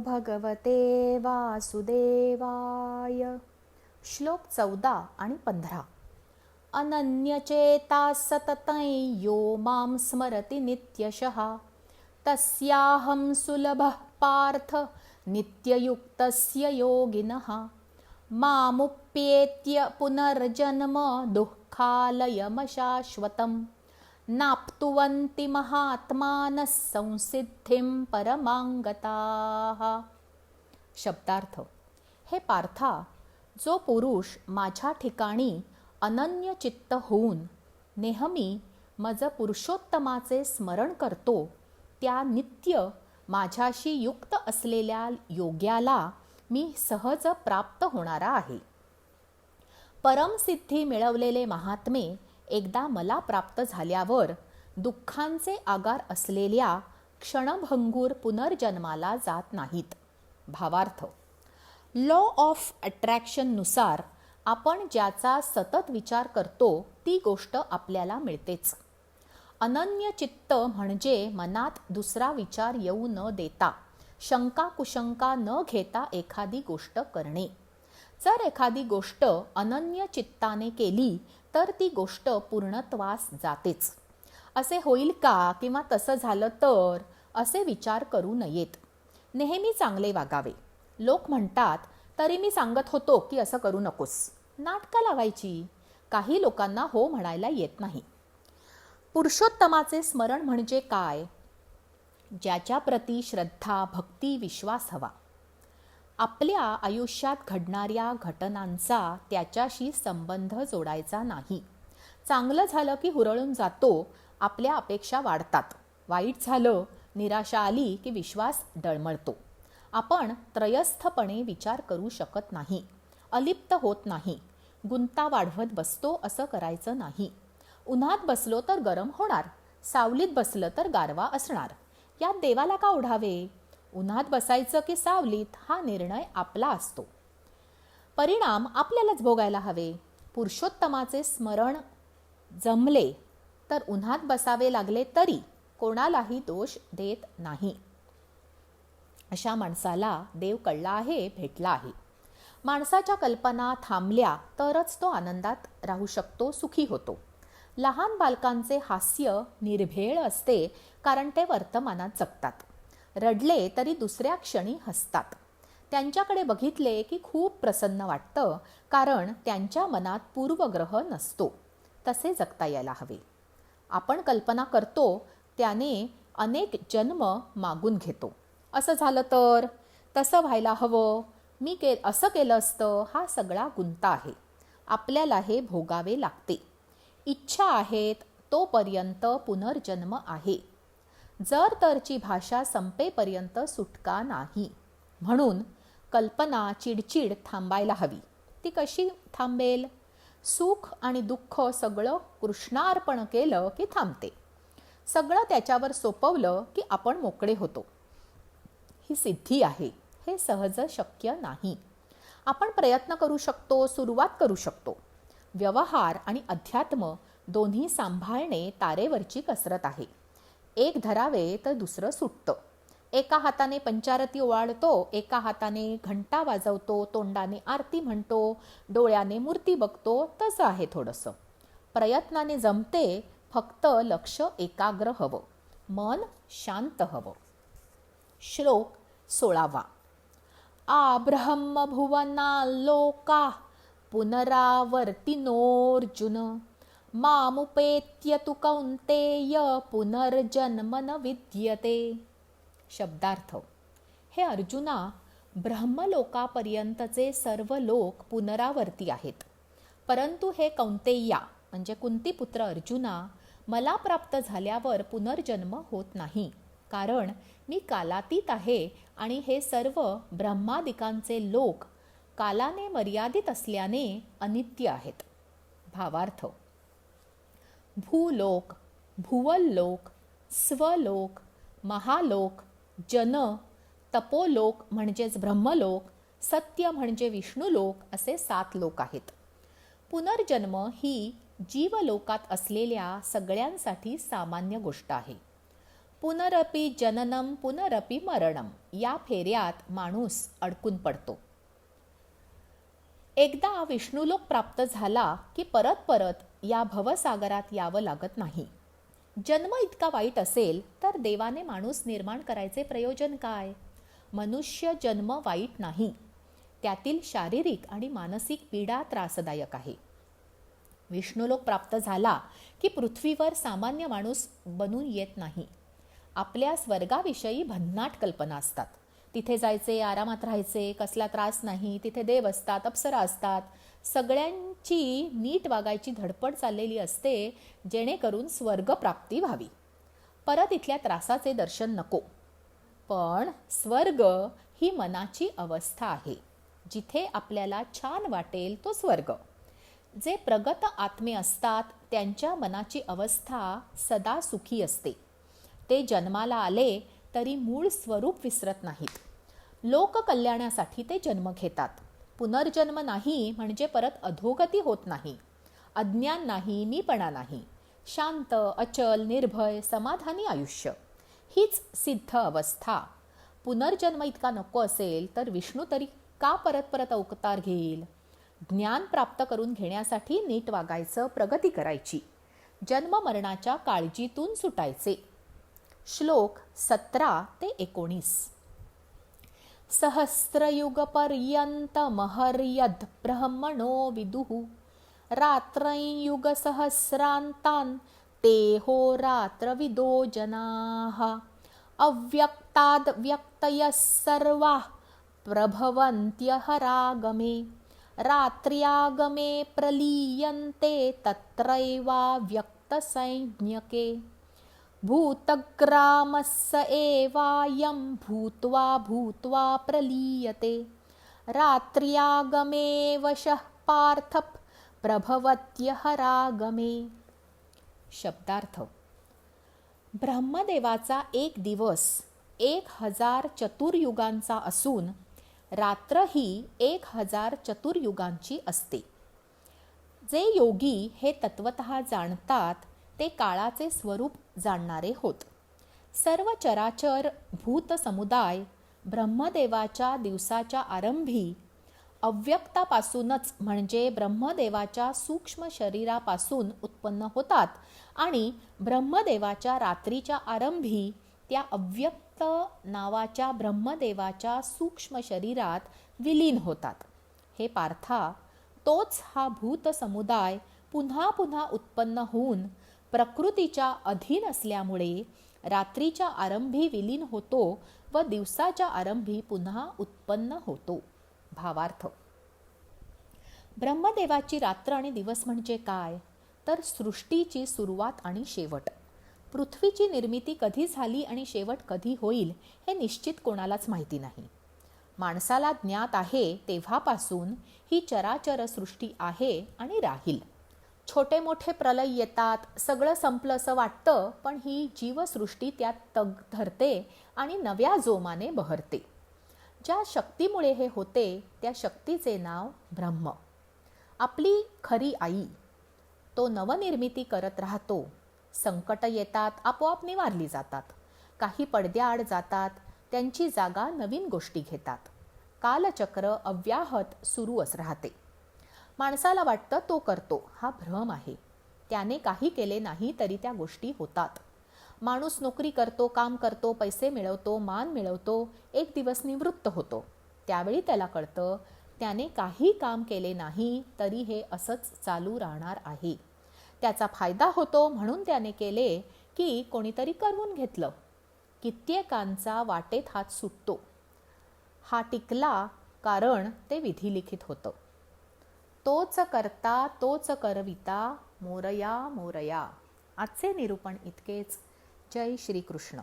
भगवते वासुदेवाय. श्लोक 14 आणि 15. अनन्यचेता सततं यो मां स्मरति नित्यशः तस्याहं सुलभः पार्थ नित्ययुक्तस्य योगिनः. मामुप्येत्य पुनर्जन्म दुःखालयमशाश्वतं नाप्नुवन्ति महात्मानः संसिद्धिं परमां गताः. शब्दार्थ. हे पार्था, जो पुरुष माझ्या ठिकाणी अनन्य चित्त होऊन नेहमी मज पुरुषोत्तमाचे स्मरण करतो, त्या नित्य माझ्याशी युक्त असलेल्या योग्याला मी सहज प्राप्त होणारा आहे. परमसिद्धी मिळवलेले महात्मे एकदा मला प्राप्त झाल्यावर दुःखांचे आगार असलेल्या क्षणभंगूर पुनर्जन्माला जात नाहीत. भावार्थ. लॉ ऑफ अट्रॅक्शननुसार आपण ज्याचा सतत विचार करतो ती गोष्ट आपल्याला मिळतेच. अनन्य चित्त म्हणजे मनात दुसरा विचार येऊ न देता, शंका कुशंका न घेता एखादी गोष्ट करणे. जर एखादी गोष्ट अनन्य चित्ताने केली तर ती गोष्ट पूर्णत्वास जातेच. असे होईल का किंवा तसं झालं तर असे विचार करू नयेत. नेहमी चांगले वागावे. लोक म्हणतात तरी मी सांगत होतो की असं करू नकोस. नाटकं लावायची. काही लोकांना हो म्हणायला येत नाही. पुरुषोत्तमाचे स्मरण म्हणजे काय? ज्याच्या प्रती श्रद्धा, भक्ती, विश्वास हवा. आपल्या आयुष्यात घडणाऱ्या घटनांचा त्याच्याशी संबंध जोडायचा नाही. चांगलं झालं की हुरळून जातो, आपल्या अपेक्षा वाढतात. वाईट झालं, निराशा आली की विश्वास डळमळतो. आपण त्रयस्थपणे विचार करू शकत नाही, अलिप्त होत नाही, गुंता वाढवत बसतो. असं करायचं नाही. उन्हात बसलो तर गरम होणार, सावलीत बसलं तर गारवा असणार. यात देवाला का ओढावे? उन्हात बसायचं की सावलीत हा निर्णय आपला असतो. परिणाम आपल्यालाच भोगायला हवे. पुरुषोत्तमाचे स्मरण जमले तर उन्हात बसावे लागले तरी कोणालाही दोष देत नाही. अशा माणसाला देव कळला आहे, भेटला आहे. माणसाच्या कल्पना थांबल्या तरच तो आनंदात राहू शकतो, सुखी होतो. लहान बालकांचे हास्य निर्भेळ असते कारण ते वर्तमानात जगतात. रडले तरी दुसऱ्या क्षणी हसतात. त्यांच्याकडे बघितले की खूप प्रसन्न वाटतं कारण त्यांच्या मनात पूर्वग्रह नसतो. तसे जगता यायला हवे. आपण कल्पना करतो त्याने अनेक जन्म मागून घेतो. असं झालं तर, तसं व्हायला हवं, मी असं केलं असतं. हा सगळा गुंता आहे. आपल्याला हे भोगावे लागते. इच्छा आहेत तोपर्यंत पुनर्जन्म आहे. जर तरची भाषा संपेपर्यंत सुटका नाही. म्हणून कल्पना, चिडचिड थांबायला हवी. ती कशी थांबेल? सुख आणि दुःख सगळं कृष्णार्पण केलं की थांबते. सगळं त्याच्यावर सोपवलं की आपण मोकळे होतो. ही सिद्धी आहे. हे सहज शक्य नाही. आपण प्रयत्न करू शकतो, सुरुवात करू शकतो. व्यवहार आणि अध्यात्म दोन्ही सांभाळणे तारेवरची कसरत आहे. एक धरावे तर दुसरं सुटतं. एका हाताने पंचारती ओवाळतो, एका हाताने घंटा वाजवतो, तोंडाने आरती म्हणतो, डोळ्याने मूर्ती बघतो. तसं आहे थोडंसं. प्रयत्नाने जमते, फक्त लक्ष एकाग्र हवं, मन शांत हवं. श्लोक 16. आ ब्रह्मभुवना लोका पुनरावर्तिनोऽर्जुन मामुपेत्य तु कौन्तेय पुनर्जन्म न विद्यते. शब्दार्थ. हे अर्जुना, ब्रह्मलोकापर्यंतचे सर्व लोक पुनरावर्ती आहेत. परंतु हे कौन्तेया म्हणजे कुंतीपुत्र अर्जुना, मला प्राप्त झाल्यावर पुनर्जन्म होत नाही. कारण मी कालातीत आहे आणि हे सर्व ब्रह्मादिकांचे लोक कालाने मर्यादित असल्याने अनित्य आहेत. भावार्थ. भूलोक, भुवल्लोक, स्वलोक, महालोक, जन, तपोलोक म्हणजेच ब्रह्मलोक, सत्य म्हणजे विष्णुलोक असे 7 लोक आहेत. पुनर्जन्म ही जीवलोकात असलेल्या सगळ्यांसाठी सामान्य गोष्ट आहे. पुनरपि जननम पुनरपि मरणम या फेऱ्यात माणूस अडकून पडतो. एकदा विष्णुलोक प्राप्त झाला की परत परत या भवसागरात यावं लागत नाही. जन्म इतका वाईट असेल तर देवाने माणूस निर्माण करायचे प्रयोजन काय? मनुष्य जन्म वाईट नाही, त्यातील शारीरिक आणि मानसिक पीडा त्रासदायक आहे. विष्णुलोक प्राप्त झाला की पृथ्वीवर सामान्य माणूस बनून येत नाही. आपल्या स्वर्गाविषयी भन्नाट कल्पना असतात. तिथे जायचे, आरामात राहायचे, कसला त्रास नाही, तिथे देव असतात, अप्सरा असतात, सगळ्यांची नीट वागायची धडपड चाललेली असते जेणेकरून स्वर्गप्राप्ती व्हावी. परत इथल्या त्रासाचे दर्शन नको. पण स्वर्ग ही मनाची अवस्था आहे. जिथे आपल्याला छान वाटेल तो स्वर्ग. जे प्रगत आत्मे असतात त्यांच्या मनाची अवस्था सदा सुखी असते. ते जन्माला आले तरी मूळ स्वरूप विसरत नाहीत. लोककल्याणासाठी ते जन्म घेतात. पुनर्जन्म नाही म्हणजे परत अधोगती होत नाही. अज्ञान नाही, मीपणा नाही. शांत, अचल, निर्भय, समाधानी आयुष्य हीच सिद्ध अवस्था. पुनर्जन्म इतका नको असेल तर विष्णू तरी का परत परत अवतार घेईल? ज्ञान प्राप्त करून घेण्यासाठी नीट वागायचं, प्रगती करायची, जन्म मरणाच्या काळजीतून सुटायचे. श्लोक 17 ते 19. सहस्रयुगपर्यन्तमहर्यद् ब्रह्मणो विदुः रात्रयुगसहस्रान्तान् ते होरात्रविदो जनाः अव्यक्ताद् व्यक्तयः सर्वाः प्रभवन्त्यहरागमे रात्र्यागमे प्रलीयन्ते तत्रैवाव्यक्तसंज्ञके भूतग्रामस्य एवायं भूत्वा भूत्वा प्रलीयते रात्र्यागमे वशः पार्थः प्रभवत्यहरागमे. शब्दार्थ. ब्रह्मदेवाचा एक दिवस 1000 चतुर्युगांचा असून रात्र ही 1000 चतुर्युगांची असते. जे योगी हे तत्वतः जाणतात ते काळाचे स्वरूप जाणणारे होत. सर्व चराचर भूत समुदाय ब्रह्मदेवाच्या दिवसाच्या आरंभी अव्यक्तापासूनच म्हणजे ब्रह्मदेवाच्या सूक्ष्म शरीरापासून उत्पन्न होतात आणि ब्रह्मदेवाच्या रात्रीच्या आरंभी त्या अव्यक्त नावाच्या ब्रह्मदेवाच्या सूक्ष्म शरीरात विलीन होतात. हे पार्था, तोच हा भूत समुदाय पुन्हा पुन्हा उत्पन्न होऊन प्रकृतीच्या अधीन असल्यामुळे रात्रीच्या आरंभी विलीन होतो व दिवसाच्या आरंभी पुन्हा उत्पन्न होतो. भावार्थ. ब्रह्मदेवाची रात्र आणि दिवस म्हणजे काय? तर सृष्टीची सुरुवात आणि शेवट. पृथ्वीची निर्मिती कधी झाली आणि शेवट कधी होईल हे निश्चित कोणालाच माहिती नाही. माणसाला ज्ञात आहे तेव्हापासून ही चराचर सृष्टी आहे आणि राहील. छोटे मोठे प्रलय येतात, सगळं संपलं असं वाटतं, पण ही जीवसृष्टी त्यात तग धरते आणि नव्या जोमाने बहरते. ज्या शक्तीमुळे हे होते त्या शक्तीचे नाव ब्रह्म. आपली खरी आई. तो नवनिर्मिती करत राहतो. संकट येतात, आपोआप निवारली जातात. काही पडद्याआड जातात, त्यांची जागा नवीन गोष्टी घेतात. कालचक्र अव्याहत सुरूच राहते. माणसाला वाटतं तो करतो, हा भ्रम आहे. त्याने काही केले नाही तरी त्या गोष्टी होतात. माणूस नोकरी करतो, काम करतो, पैसे मिळवतो, मान मिळवतो, एक दिवस निवृत्त होतो. त्यावेळी त्याला कळतं त्याने काही काम केले नाही तरी हे असंच चालू राहणार आहे. त्याचा फायदा होतो म्हणून त्याने केले की कोणीतरी करवून घेतलं. कित्येकांचा वाटेत हात सुटतो. हा टिकला कारण ते विधिलिखित होतं. तोच करता तोच करविता मोरया मोरया. आजचे निरूपण इतकेच. जय श्री कृष्ण.